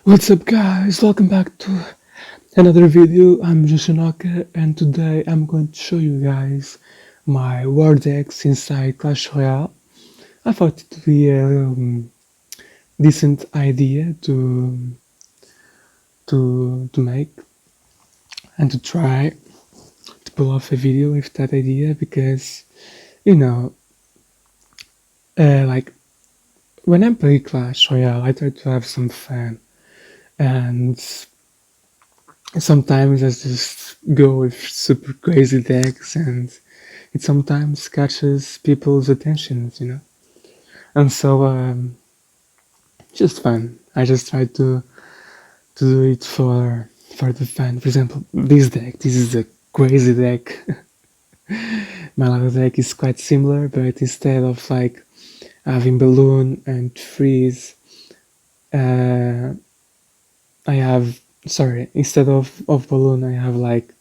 What's up guys, welcome back to another video. I'm João Chanoca and today I'm going to show you guys my war decks inside Clash Royale. I thought it would be a decent idea to make and to try to pull off a video with that idea because, you know, like when I play Clash Royale I try to have some fun and sometimes I just go with super crazy decks and it sometimes catches people's attentions. And so, just fun. I just try to do it for the fun. For example, this is a crazy deck. My other deck is quite similar, but instead of like having balloon and freeze, uh, I have instead of balloon I have like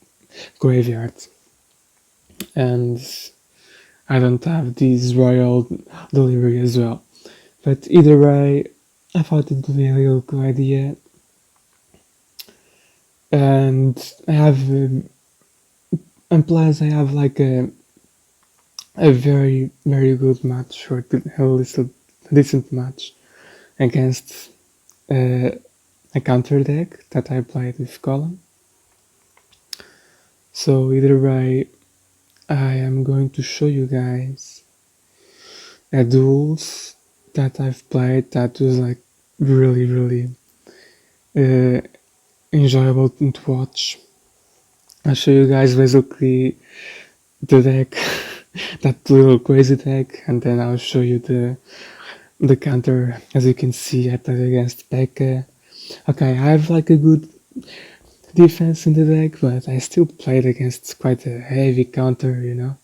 graveyard, and I don't have this royal delivery as well. But either way, I thought it would be a real good idea, and I have and plus I have like a very good match, or a little decent match against a counter deck that I played with Column. So either way, I am going to show you guys duels that I've played that was like really uh, enjoyable to watch. I'll show you guys basically the deck, that little crazy deck, and then I'll show you the counter. As you can see, I played against Pekka. Okay, I have like a good defense in the deck, but I still played against quite a heavy counter.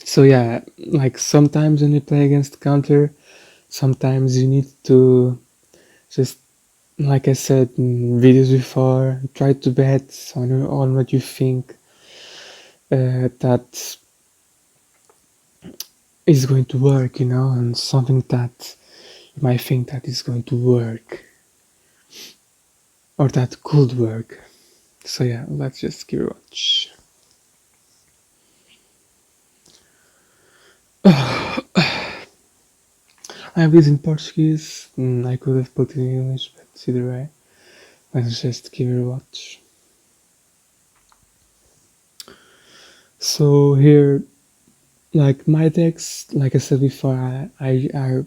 So yeah, like sometimes when you play against counter, sometimes you need to just, like I said in videos before, try to bet on what you think that is going to work, and something that you might think that is going to work or that could work. So yeah, let's just give it a watch. I have this in Portuguese. I could have put it in English, but either way, let's just give it a watch. So here, like my decks, like I said before, I are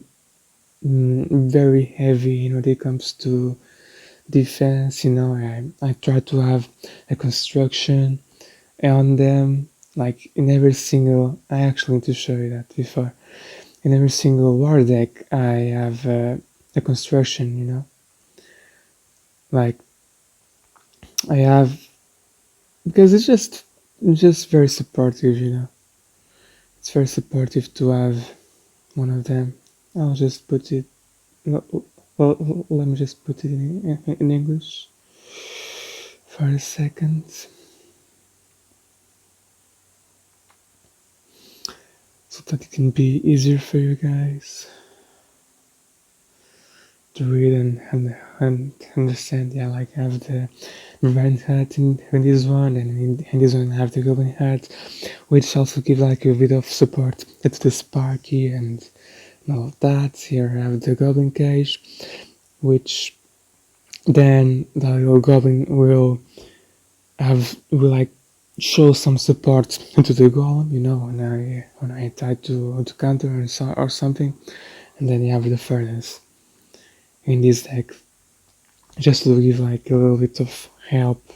very heavy when it comes to defense. I try to have a construction on them, like in every single. I actually need to show you that before. In every single war deck, I have a construction. Like I have, because it's just very supportive. It's very supportive to have one of them. I'll just put it. Well, let me just put it in English for a second. So that it can be easier for you guys to read and understand. Yeah, like I have the Barbarian Hat in this one, and in this one I have the Goblin Hat, which also give like a bit of support to the Sparky and all of that. Here I have the Goblin Cage, which then the little Goblin will like show some support to the golem, when I try to counter or something, and then you have the furnace in this deck, just to give like a little bit of help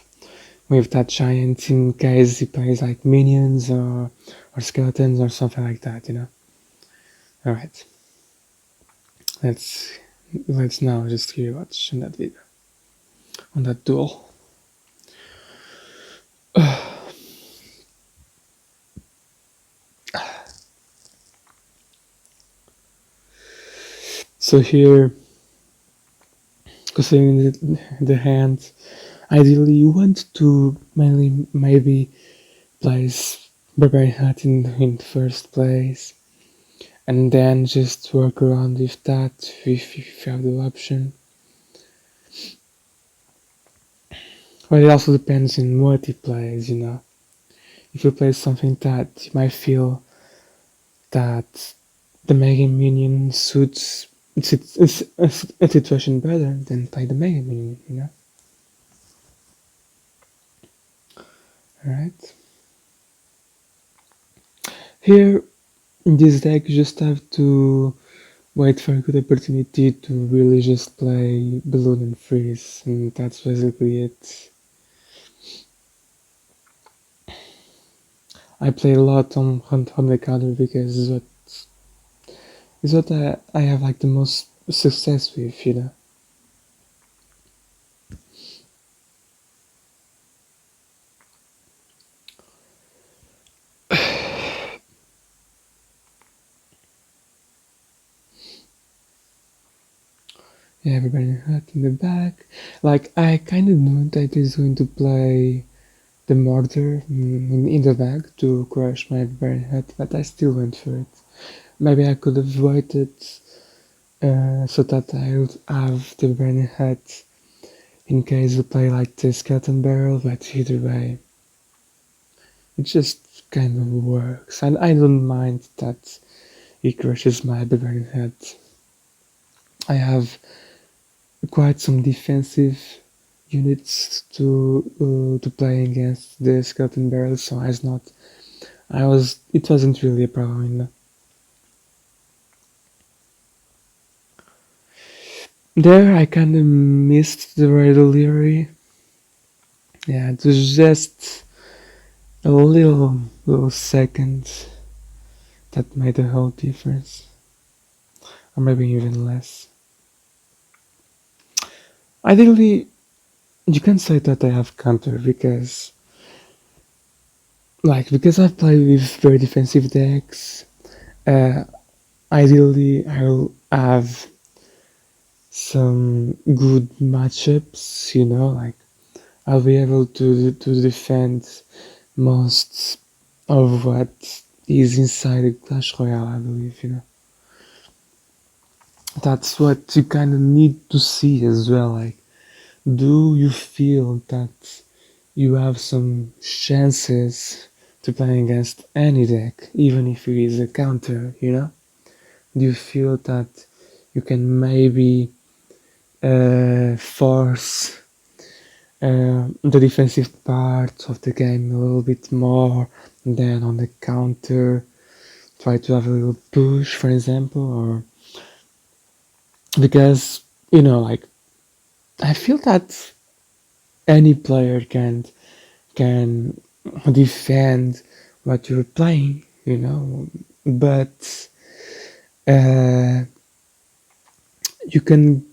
with that giant in case he plays like minions or skeletons or something like that. Alright, let's now just hear watch on that video, on that duel. So here, considering the hand, ideally you want to maybe place Barbarian Hat in first place, and then just work around with that if you have the option. But it also depends on what he plays, you know. If you play something that you might feel that the Mega Minion suits a situation better, then play the Mega Minion, you know. Alright. Here, in this deck, you just have to wait for a good opportunity to really just play Balloon and Freeze, and that's basically it. I play a lot on the counter because it's what I have like the most success with, you know. Yeah, everybody hurt in the back. Like I kind of knew that he's going to play the mortar in the back to crush my brain head, but I still went for it. Maybe I could have waited so that I would have the brain head in case we play like the skeleton barrel, but either way, it just kind of works. And I don't mind that he crushes my brain head. I have quite some defensive units to play against the skeleton barrel, so it wasn't really a problem, you know. There I kinda missed the right O'Leary. Yeah, it was just a little second that made the whole difference. Or maybe even less. Ideally, you can say that I have counter because I've played with very defensive decks. Uh, Ideally, I'll have some good matchups. You know, like I'll be able to defend most of what is inside the Clash Royale. I believe, you know. That's what you kind of need to see as well. Like, do you feel that you have some chances to play against any deck, even if it is a counter, you know? Do you feel that you can maybe force the defensive part of the game a little bit more, than on the counter try to have a little push, for example, or because you know, like I feel that any player can defend what you're playing, you know, but uh, you can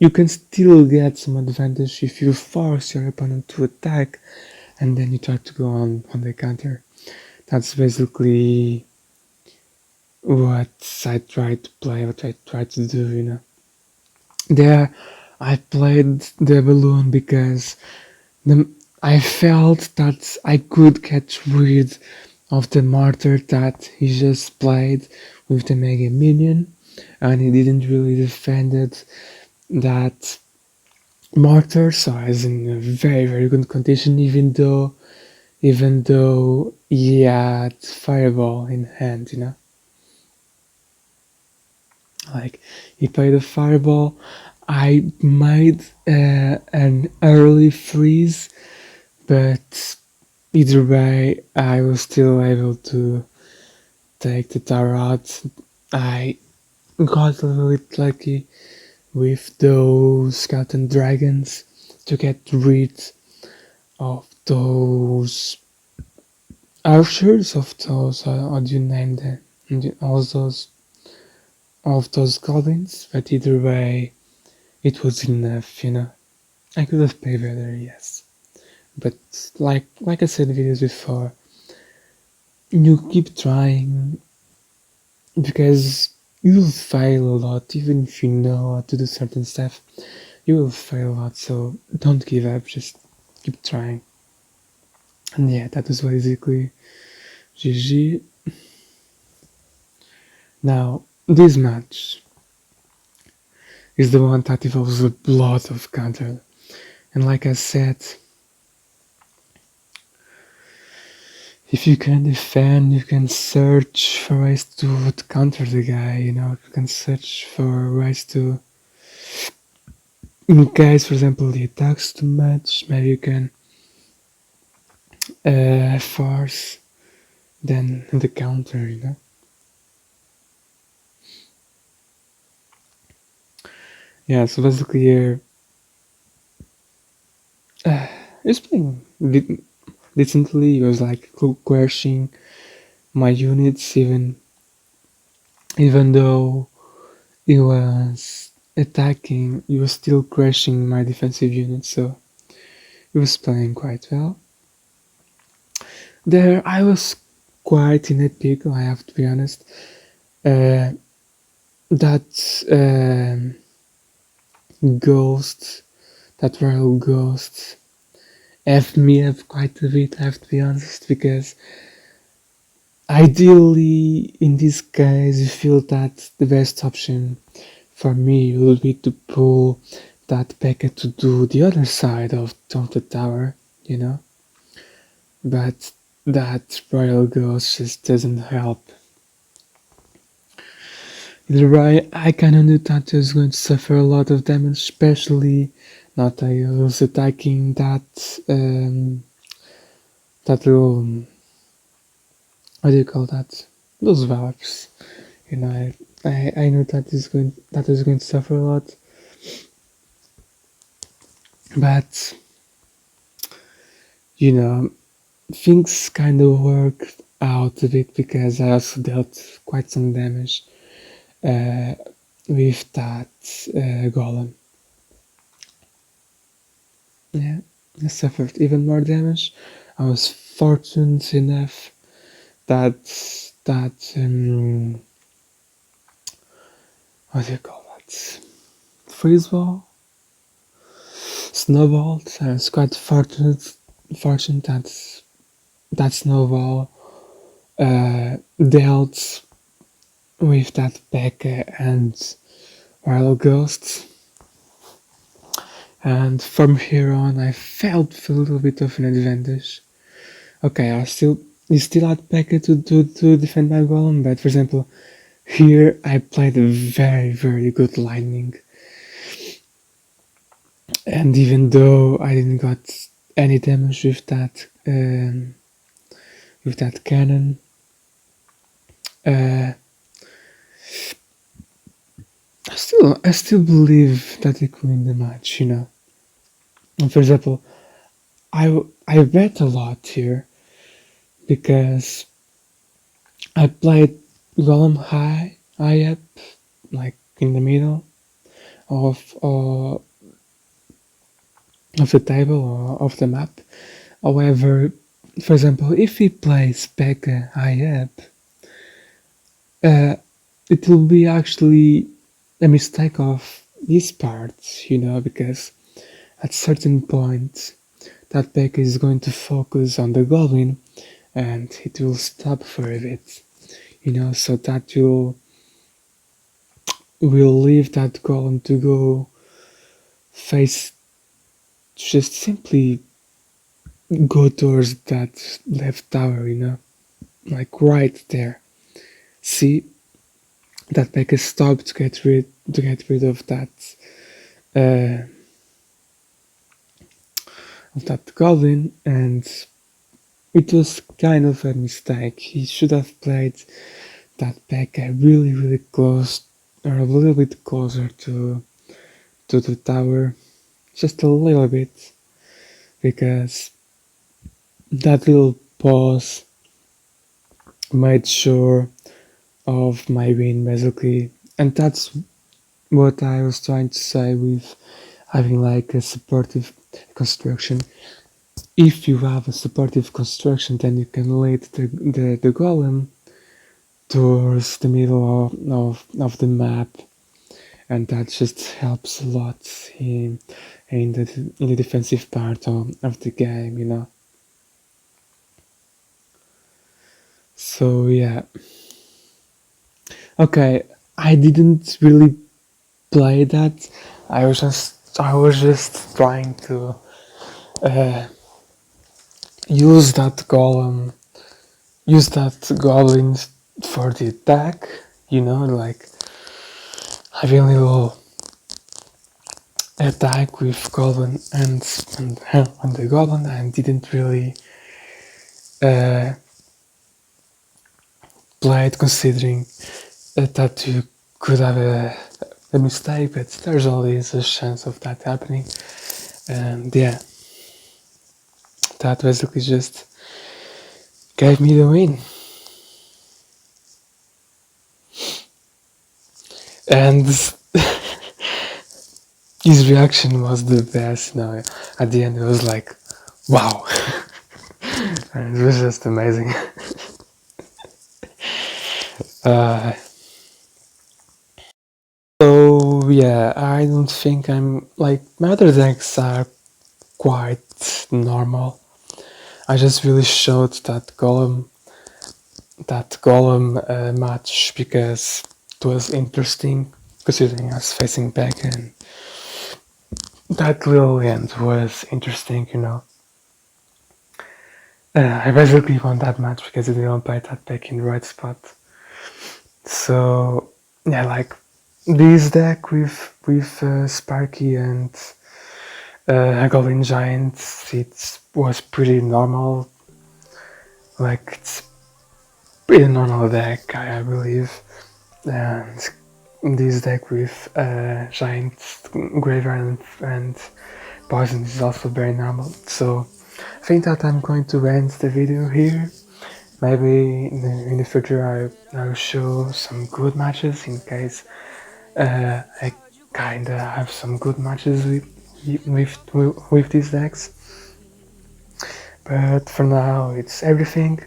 you can still get some advantage if you force your opponent to attack and then you try to go on the counter. That's basically what I try to play, what I try to do, you know. There, I played the balloon because the, I felt that I could get rid of the martyr that he just played with the Mega Minion, and he didn't really defend it that martyr, so I was in a very good condition, even though he had fireball in hand, you know. Like he played a fireball. I made an early freeze, but either way, I was still able to take the tower out. I got a little bit lucky with those skeleton dragons to get rid of those archers, of those, how do you name them? All those of those goblins, but either way, it was enough, you know. I could have played better, yes. But like I said in videos before, you keep trying because you will fail a lot, even if you know how to do certain stuff. You will fail a lot, so don't give up. Just keep trying. And yeah, that was basically GG. Now, this match is the one that involves a lot of counter. And like I said, if you can defend, you can search for ways to counter the guy. You can search for ways to, in case, for example, he attacks too much, maybe you can force then the counter. Yeah, so basically here, he was playing decently. He was like coercing my units, even though he was attacking, he was still crashing my defensive units, so he was playing quite well. There, I was quite in a pickle, I have to be honest. Uh, that ghost, that Royal ghost, effed me up quite a bit, I have to be honest, because ideally, in this case, I feel that the best option for me would be to pull that packet to do the other side of the tower, you know? But that Royal Ghost just doesn't help. Either way, I kinda knew that I was going to suffer a lot of damage, especially now that I was attacking that little, what do you call that? Those valves. I knew that I was going to suffer a lot, but you know, things kind of worked out a bit because I also dealt quite some damage uh, with that golem. Yeah, I suffered even more damage. I was fortunate enough that what do you call that? Freeze ball, snowball. I was quite fortunate that that snowball dealt with that Becca and Wild Ghosts. And from here on, I felt a little bit of an advantage. Okay, you still had Becca to defend my golem, but for example, here I played a very, very good lightning. And even though I didn't got any damage with that cannon, uh, I still believe that I could win the match. And for example, I bet a lot here because I played Golem high up, like in the middle of of the table or of the map. However, for example, if he plays Pekka high up, uh, it will be actually a mistake of his part, because at certain point that Pekka is going to focus on the goblin and it will stop for a bit, so that will leave that golem to go face, just simply go towards that left tower, like right there. See that Becca stopped to get rid uh, of that goblin, and it was kind of a mistake. He should have played that Becca really, really close, or a little bit closer to the tower, just a little bit, because that little pause made sure of my win basically, and that's what I was trying to say with having like a supportive construction. If you have a supportive construction, then you can lead the golem towards the middle of the map, and that just helps a lot in the defensive part of the game. So yeah, okay, I didn't really play that. I was just trying to uh, use that golem use that goblins for the attack, you know, like having a little attack with goblin and the goblin, and didn't really uh, play it considering that you could have a mistake, but there's always a chance of that happening. And yeah, that basically just gave me the win. And his reaction was the best. No, at the end it was like, wow. And it was just amazing. uh, so yeah, I don't think I'm like, my other decks are quite normal. I just really showed that golem match because it was interesting, considering us facing back, and that little end was interesting, you know. I basically won that match because I didn't play that back in the right spot. So yeah, like this deck with Sparky and Goblin Giant, it was pretty normal. Like it's pretty normal deck, I believe. And this deck with Giant Graveyard and Poison is also very normal. So I think that I'm going to end the video here. Maybe in the future I will show some good matches in case I kinda have some good matches with these decks. But for now it's everything.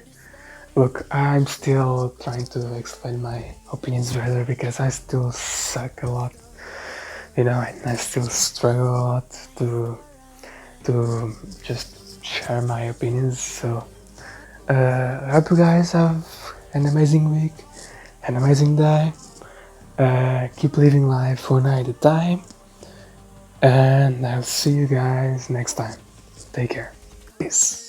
Look, I'm still trying to explain my opinions better because I still suck a lot, you know, and I still struggle a lot to just share my opinions. So I hope you guys have an amazing week, an amazing day. Keep living life one night at a time, and I'll see you guys next time. Take care. Peace.